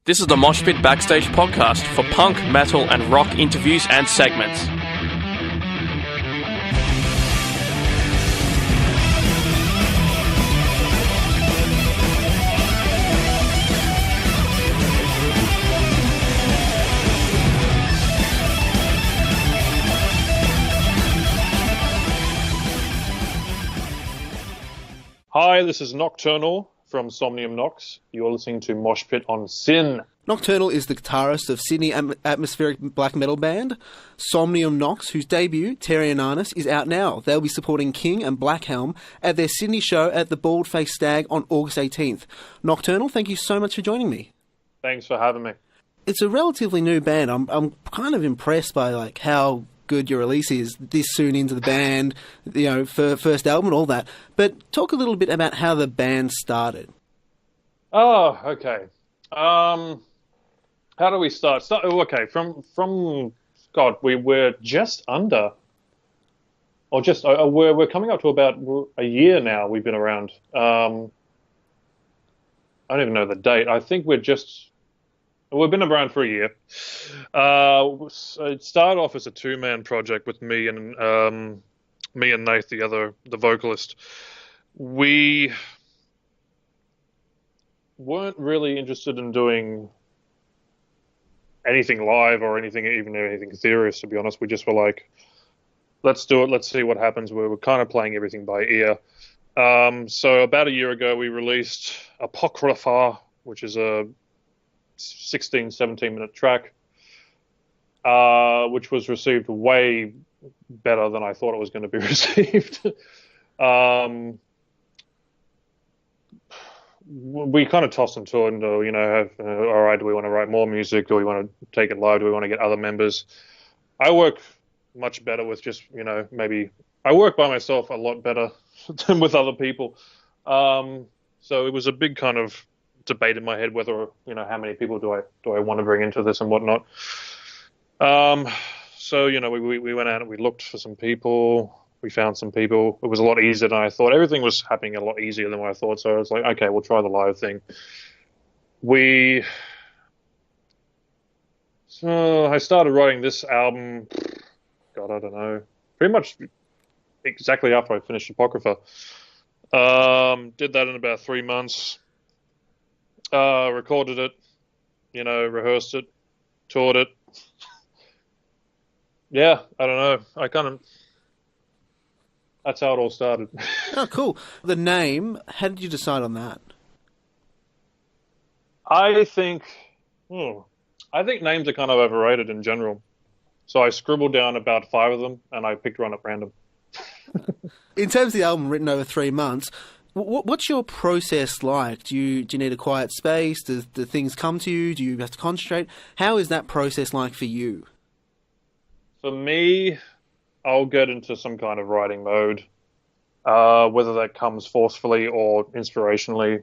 This is the MOSHPIT Backstage podcast for punk, metal and rock interviews and segments. Hi, this is Nocturnal from Somnium Nox. You're listening to MOSHPIT on SYN. Nocturnal is the guitarist of Sydney atmospheric black metal band Somnium Nox, whose debut, Terra Inanis, is out now. They'll be supporting King and Black Helm at their Sydney show at the Bald Faced Stag on August 18th. Nocturnal, thank you so much for joining me. Thanks for having me. It's a relatively new band. I'm kind of impressed by how good your release is this soon into the band, for first album and all that. But talk a little bit about how the band started. Oh, okay. How do we start? From God, we were just under, or just we're coming up to about a year now. We've been around. I don't even know the date. I think we've been around for a year. It started off as a two-man project with me and Nate, the vocalist. We weren't really interested in doing anything live or anything serious, to be honest. We just were like, let's do it. Let's see what happens. We were kind of playing everything by ear. So about a year ago, we released Apocrypha, which is a 16, 17-minute track, which was received way better than I thought it was going to be received. We kind of tossed and turned, all right, do we want to write more music? Do we want to take it live? Do we want to get other members? I work much better with just, maybe I work by myself a lot better than with other people. So it was a big kind of debate in my head whether, how many people do I want to bring into this and whatnot. So, we went out and we looked for some people. We found some people. It was a lot easier than I thought. Everything was happening a lot easier than what I thought. So I was like, okay, we'll try the live thing. I started writing this album, God, I don't know, pretty much exactly after I finished Apocrypha. Did that in about 3 months. Recorded it, rehearsed it, toured it. Yeah, I don't know. That's how it all started. Oh, cool. The name, how did you decide on that? I think names are kind of overrated in general. So I scribbled down about 5 of them, and I picked one at random. In terms of the album written over 3 months, what's your process like? Do you need a quiet space? Do things come to you? Do you have to concentrate? How is that process like for you? For me, I'll get into some kind of writing mode. Whether that comes forcefully or inspirationally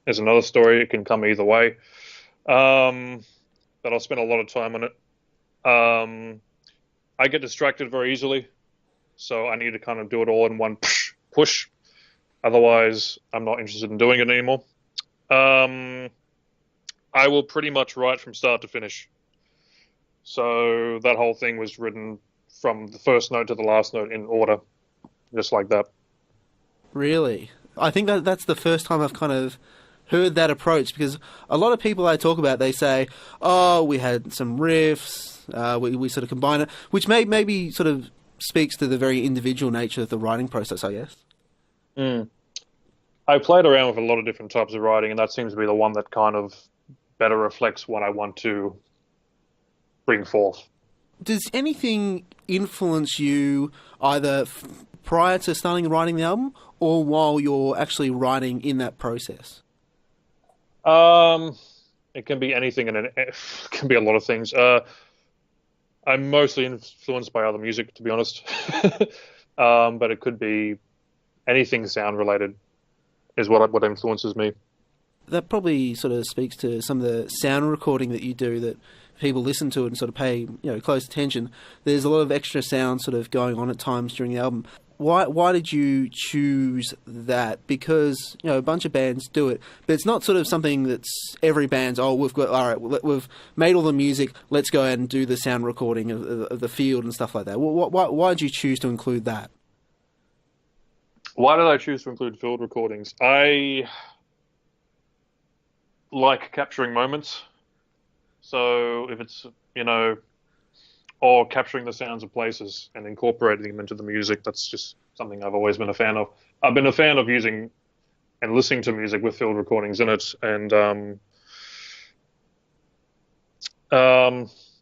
is another story. It can come either way. But I'll spend a lot of time on it. I get distracted very easily, so I need to kind of do it all in one push. Otherwise, I'm not interested in doing it anymore. I will pretty much write from start to finish. So that whole thing was written from the first note to the last note in order, just like that. Really? I think that's the first time I've kind of heard that approach, because a lot of people I talk about, they say, oh, we had some riffs, we sort of combine it, which maybe sort of speaks to the very individual nature of the writing process, I guess. I played around with a lot of different types of writing, and that seems to be the one that kind of better reflects what I want to bring forth. Does anything influence you either prior to starting writing the album or while you're actually writing in that process? It can be anything, and it can be a lot of things. I'm mostly influenced by other music, to be honest. But it could be anything sound related is what influences me. That probably sort of speaks to some of the sound recording that you do, that people listen to it and sort of pay close attention. There's a lot of extra sound sort of going on at times during the album. why did you choose that? Because a bunch of bands do it, but it's not sort of something that's every band's. Oh, we've made all the music. Let's go ahead and do the sound recording of the field and stuff like that. Why did you choose to include that? Why did I choose to include field recordings? I like capturing moments. So if it's or capturing the sounds of places and incorporating them into the music. That's just something I've always been a fan of. I've been a fan of using and listening to music with field recordings in it. And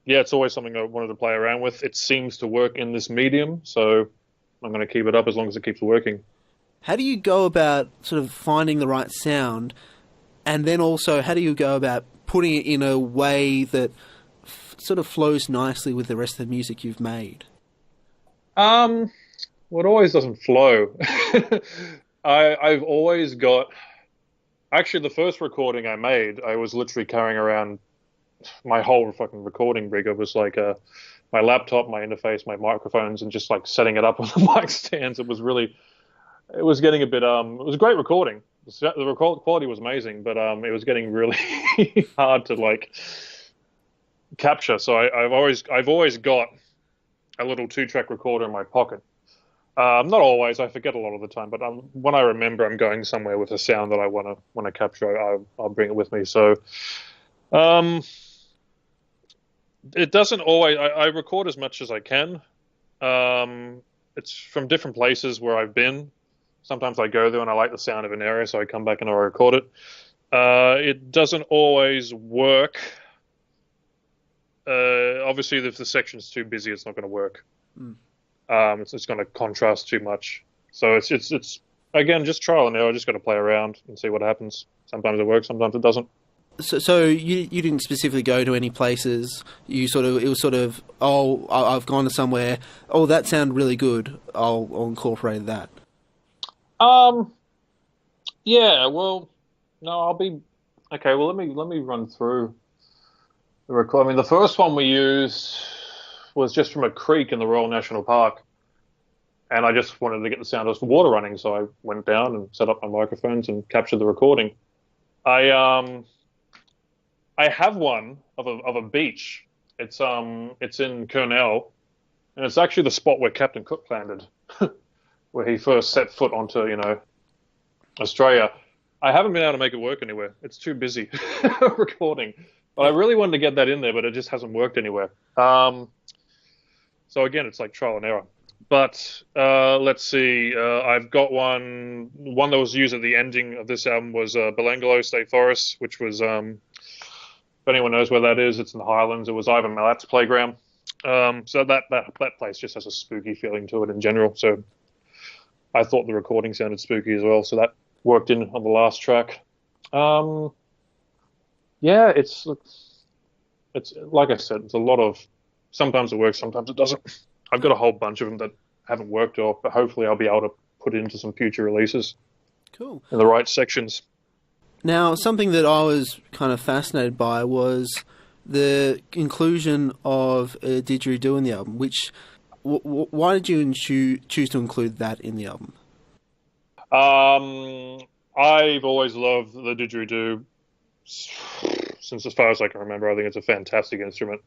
it's always something I wanted to play around with. It seems to work in this medium, so I'm going to keep it up as long as it keeps working. How do you go about sort of finding the right sound? And then also, how do you go about putting it in a way that sort of flows nicely with the rest of the music you've made? Well, it always doesn't flow. I've always got... Actually, the first recording I made, I was literally carrying around my whole fucking recording rig. It was like my laptop, my interface, my microphones, and just like setting it up on the mic stands. It was getting a bit... it was a great recording. The record quality was amazing, but it was getting really hard to like capture. So I've always got a little 2-track recorder in my pocket. Not always. I forget a lot of the time, but when I remember I'm going somewhere with a sound that I want to capture, I'll bring it with me. So it doesn't always. I record as much as I can. It's from different places where I've been. Sometimes I go there and I like the sound of an area, so I come back and I record it. It doesn't always work. Obviously, if the section's too busy, it's not going to work. It's going to contrast too much. So it's again just trial and error. I just got to play around and see what happens. Sometimes it works, sometimes it doesn't. So you didn't specifically go to any places. It was sort of I've gone to somewhere. Oh, that sounded really good. I'll incorporate that. Yeah. Well, no, I'll be okay. Well, let me run through the record. I mean, the first one we used was just from a creek in the Royal National Park. And I just wanted to get the sound of the water running, so I went down and set up my microphones and captured the recording. I have one of a beach. It's in Cornell, and it's actually the spot where Captain Cook landed, where he first set foot onto Australia. I haven't been able to make it work anywhere. It's too busy recording. But I really wanted to get that in there, but it just hasn't worked anywhere. So again, it's like trial and error. But let's see. I've got one that was used at the ending of this album was Belangolo State Forest, which was, if anyone knows where that is, it's in the Highlands. It was Ivan Milat's playground. So that place just has a spooky feeling to it in general. So I thought the recording sounded spooky as well. So that worked in on the last track. Yeah, it's like I said, it's a lot of, sometimes it works, sometimes it doesn't. I've got a whole bunch of them that haven't worked off, but hopefully I'll be able to put it into some future releases. Cool. In the right sections. Now, something that I was kind of fascinated by was the inclusion of a Didgeridoo in the album, which, why did you choose to include that in the album? I've always loved the Didgeridoo since as far as I can remember. I think it's a fantastic instrument.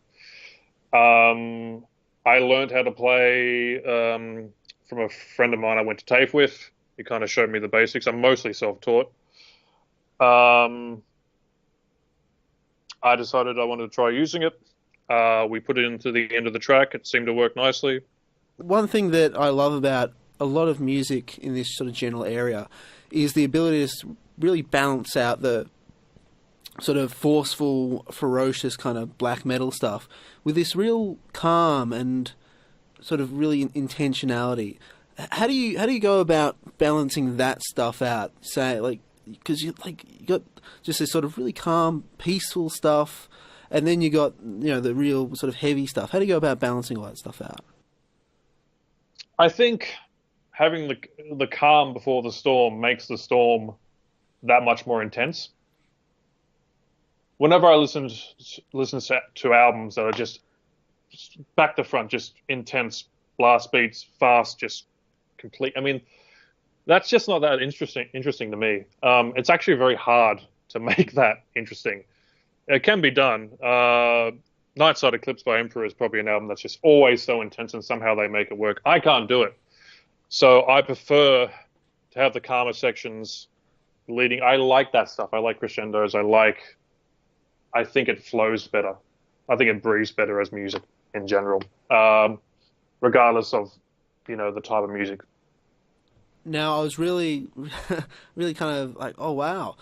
I learned how to play from a friend of mine I went to TAFE with. He kind of showed me the basics. I'm mostly self-taught. I decided I wanted to try using it. We put it into the end of the track. It seemed to work nicely. One thing that I love about a lot of music in this sort of general area is the ability to really balance out the sort of forceful, ferocious kind of black metal stuff with this real calm and sort of really intentionality. How do you go about balancing that stuff out? Say, like, because you got just this sort of really calm, peaceful stuff, and then you got the real sort of heavy stuff. How do you go about balancing all that stuff out? I think having the calm before the storm makes the storm that much more intense. Whenever I listen to albums that are just back to front, just intense blast beats, fast, just complete. I mean, that's just not that interesting to me. It's actually very hard to make that interesting. It can be done. Nightside Eclipse by Emperor is probably an album that's just always so intense, and somehow they make it work. I can't do it. So I prefer to have the calmer sections leading. I like that stuff. I like crescendos. I think it flows better. I think it breathes better as music in general, regardless of, the type of music. Now, I was really, really kind of like, oh, wow.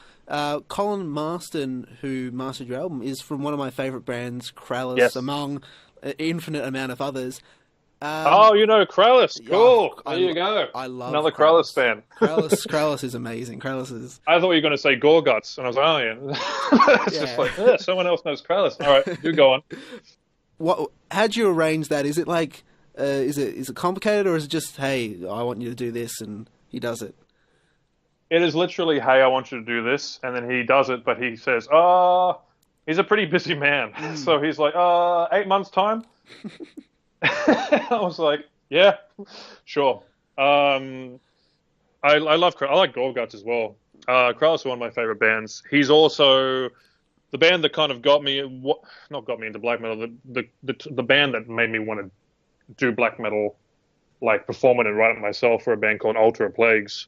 Colin Marston, who mastered your album, is from one of my favourite bands, Krallice, yes. among an infinite amount of others. Krallice. Cool. There you go. I love another Krallice fan. Krallice is amazing. Krallice is... I thought you were going to say Gorguts, and I was like, oh, yeah. It's just like, someone else knows Krallice. All right, you go on. How'd you arrange that? Is it like, is it complicated, or is it just, hey, I want you to do this, and he does it? It is literally, hey, I want you to do this, and then he does it, but he says, he's a pretty busy man. So he's like, 8 months' time? I was like, yeah, sure. I like Gorguts as well. Krallice is one of my favorite bands. He's also the band that kind of not got me into black metal, the band that made me want to do black metal, like perform it and write it myself, for a band called Altar of Plagues.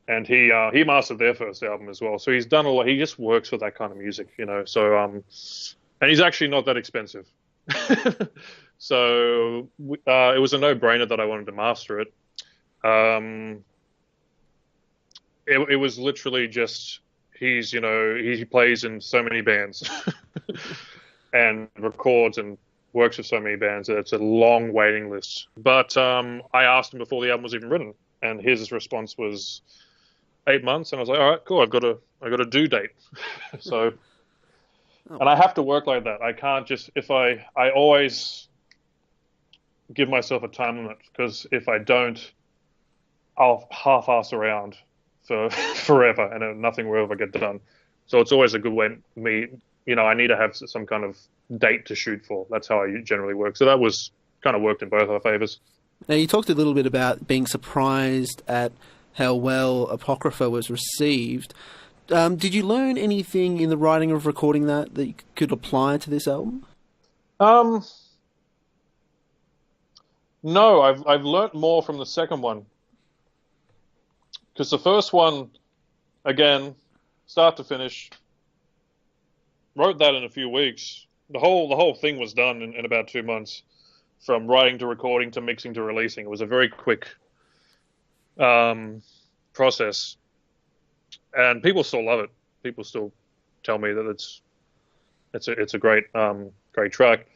And he mastered their first album as well. So he's done a lot. He just works with that kind of music, So, and he's actually not that expensive. So it was a no-brainer that I wanted to master it. It was literally just he plays in so many bands and records and works with so many bands that it's a long waiting list. But I asked him before the album was even written, and his response was 8 months, and I was like, all right, cool. I've got a due date. So, and I have to work like that. I can't just, I always give myself a time limit, because if I don't, I'll half-ass around for forever, and nothing will ever get done. So it's always a good way. I need to have some kind of date to shoot for. That's how I generally work. So that was kind of worked in both our favors. Now, you talked a little bit about being surprised at how well Apocrypha was received. Did you learn anything in the writing of recording that you could apply to this album? No, I've learnt more from the second one. Because the first one, again, start to finish, wrote that in a few weeks. The whole thing was done in about 2 months, from writing to recording to mixing to releasing. It was a very quick process, and people still love it. People still tell me that it's a great track.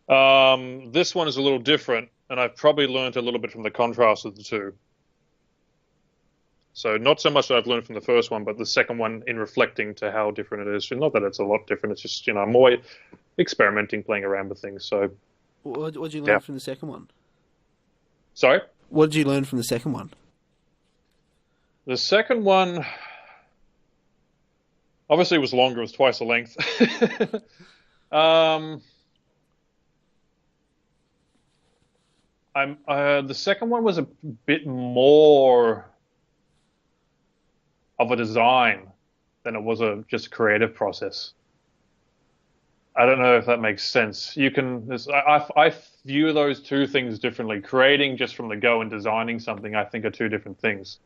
This one is a little different, and I've probably learned a little bit from the contrast of the two. So not so much that I've learned from the first one, but the second one in reflecting to how different it is. Not that it's a lot different. It's just, I'm more experimenting, playing around with things. So, what did you learn from the second one? Sorry? What did you learn from the second one? The second one, obviously, it was longer. It was twice the length. The second one was a bit more of a design than it was just a creative process. I don't know if that makes sense. I view those two things differently. Creating just from the go and designing something, I think, are two different things.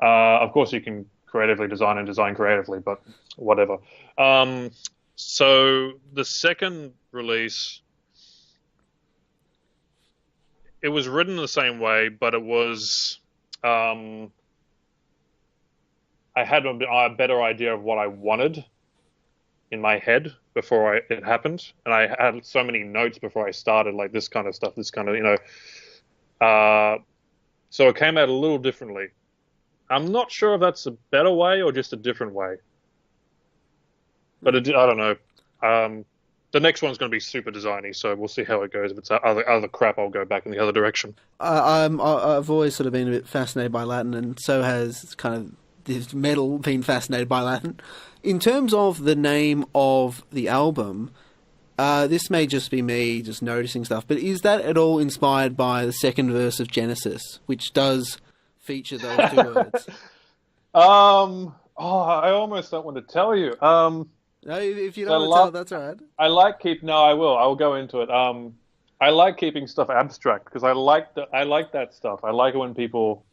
Of course, you can creatively design and design creatively, but whatever. So the second release, it was written the same way, but it was... I had a better idea of what I wanted in my head before it happened. And I had so many notes before I started, like this kind of stuff, so it came out a little differently. I'm not sure if that's a better way or just a different way. But I don't know. The next one's going to be super designy, so we'll see how it goes. If it's other crap, I'll go back in the other direction. I've always sort of been a bit fascinated by Latin, and so has kind of this metal been fascinated by Latin. In terms of the name of the album, This may just be me just noticing stuff, but is that at all inspired by the second verse of Genesis, which does feature those two words? I almost don't want to tell you. No, if you don't want to tell, that's all right. I will. I will go into it. I like keeping stuff abstract because I like that stuff. I like it when people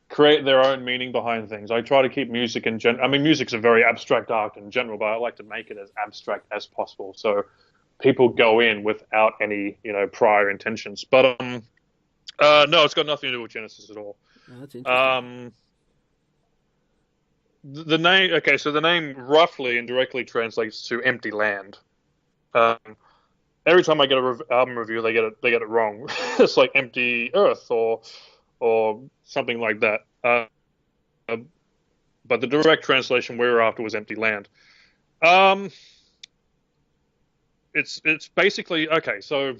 create their own meaning behind things. I try to keep music in general. I mean, music's a very abstract art in general, but I like to make it as abstract as possible, so people go in without any, prior intentions. But no, it's got nothing to do with Genesis at all. Oh, that's interesting. The name. Okay, so the name roughly and directly translates to empty land. Every time I get an album review, they get it wrong. It's like empty earth or something like that. But the direct translation we were after was empty land. It's basically okay. So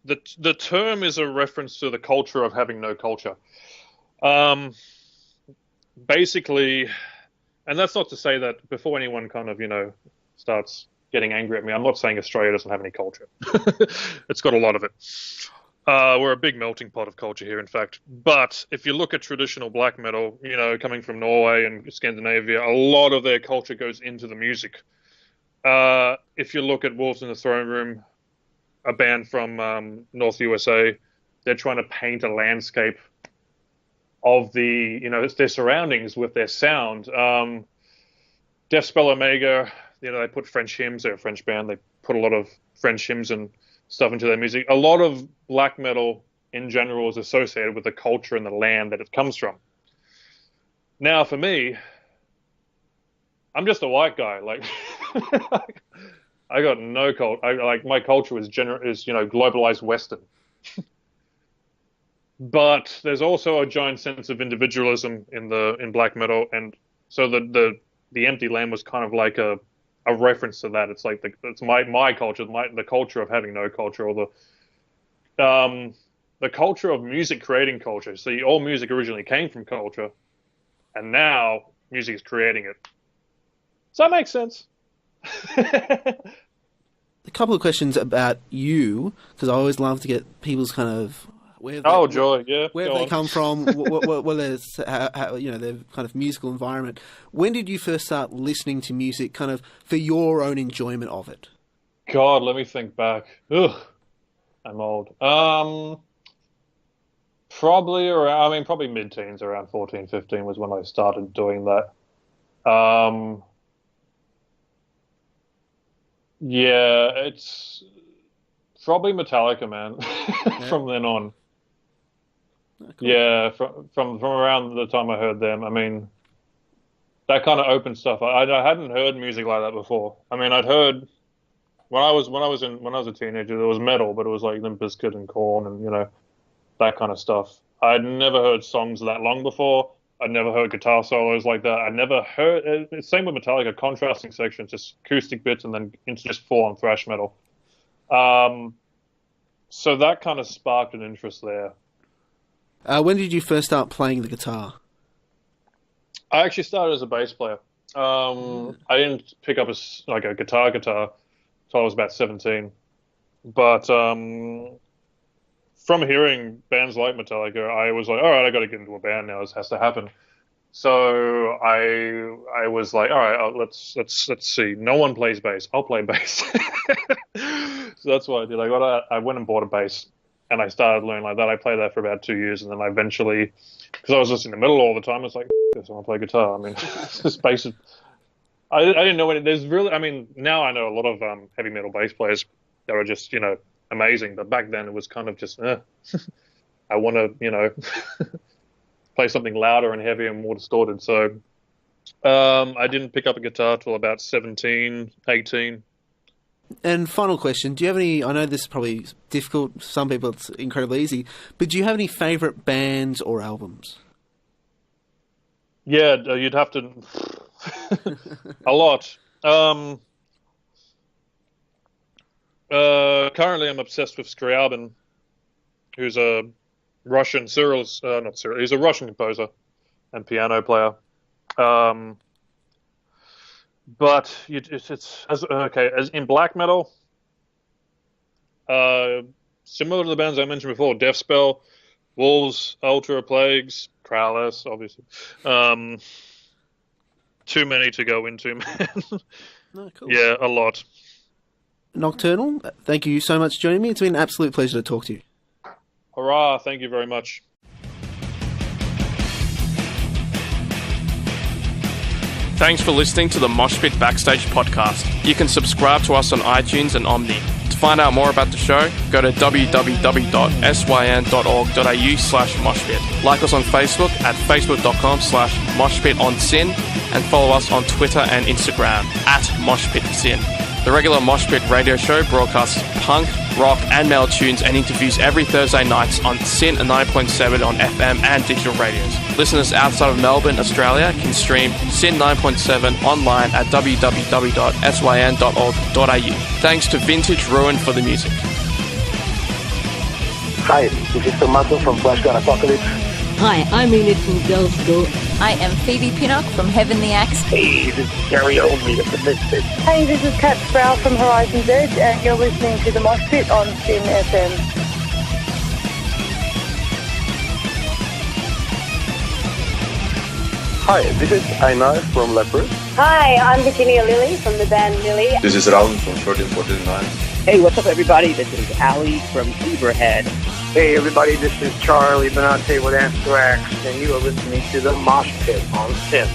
the term is a reference to the culture of having no culture. Basically, and that's not to say that before anyone kind of starts getting angry at me, I'm not saying Australia doesn't have any culture. It's got a lot of it. We're a big melting pot of culture here, in fact. But if you look at traditional black metal, coming from Norway and Scandinavia, a lot of their culture goes into the music. If you look at Wolves in the Throne Room, a band from North USA, they're trying to paint a landscape of their surroundings with their sound. Deathspell Omega, they put French hymns. They're a French band. They put a lot of French hymns and stuff into their music. A lot of black metal in general is associated with the culture and the land that it comes from. Now, for me, I'm just a white guy. Like, I got no culture. My culture is globalized Western. But there's also a giant sense of individualism in black metal, and so the empty land was kind of like a reference to that. It's like it's my culture, the culture of having no culture, or the culture of music creating culture. See, all music originally came from culture, and now music is creating it. Does that make sense? A couple of questions about you, because I always love to get people's kind of where they come from, what their kind of musical environment. When did you first start listening to music, kind of for your own enjoyment of it? God, let me think back. Ugh, I'm old. Probably mid-teens, around 14, 15 was when I started doing that. Yeah, it's probably Metallica, man. Yeah. From then on. Oh, cool. Yeah, from around the time I heard them. I mean, that kind of opened stuff. I hadn't heard music like that before. I mean, I'd heard when I was a teenager, there was metal, but it was like Limp Bizkit and Korn and that kind of stuff. I'd never heard songs that long before. I'd never heard guitar solos like that. I never heard. Same with Metallica, contrasting sections, just acoustic bits, and then into just full-on thrash metal. So that kind of sparked an interest there. When did you first start playing the guitar? I actually started as a bass player. I didn't pick up a guitar until I was about 17. But from hearing bands like Metallica, I was like, all right, I got to get into a band now. This has to happen. So I was like, all right, let's see. No one plays bass. I'll play bass. So that's what I did. I went and bought a bass, and I started learning like that. I played that for about 2 years, and then I eventually, because I was listening to metal all the time, I was like, this, I want to play guitar. I mean, this bass is. I didn't know there's really. I mean, now I know a lot of heavy metal bass players that are just amazing, but back then it was kind of just. I want to play something louder and heavier and more distorted. So I didn't pick up a guitar till about 17, 18. And final question, do you have any, I know this is probably difficult, for some people it's incredibly easy, but do you have any favourite bands or albums? Yeah, you'd have to... a lot. Currently I'm obsessed with Scriabin, who's a Russian, he's a Russian composer and piano player. but it's as in black metal. Similar to the bands I mentioned before, Deathspell, Wolves, Ultra, Plagues, Crowless, obviously. Too many to go into, man. No, cool. Yeah, a lot. Nocturnal, thank you so much for joining me. It's been an absolute pleasure to talk to you. Hurrah, thank you very much. Thanks for listening to the MOSHPIT Backstage podcast. You can subscribe to us on iTunes and Omni. To find out more about the show, go to www.syn.org.au/moshpit. Like us on Facebook at facebook.com/moshpitonsyn and follow us on Twitter and Instagram at moshpitsyn. The regular MOSHPIT radio show broadcasts punk, rock and metal tunes and interviews every Thursday nights on SYN 9.7 on FM and digital radios. Listeners outside of Melbourne, Australia can stream SYN 9.7 online at www.syn.org.au. Thanks to Vintage Ruin for the music. Hi, this is Tommaso from Flashgun Apocalypse. Hi, I'm Enid from Girls School. I am Phoebe Pinnock from Heavenly Axe. Hey, this is Gary Oldmead of the Misfits. Hey, this is Kat Sproul from Horizon's Edge, and you're listening to the MOSHPIT on SYN FM. Hi, this is Einar from Leopard. Hi, I'm Virginia Lilly from the band Lily. This is Raul from 1449. Hey, what's up, everybody? This is Ali from Zebrahead. Hey, everybody, this is Charlie Benante with Anthrax, and you are listening to the MOSHPIT on SYN.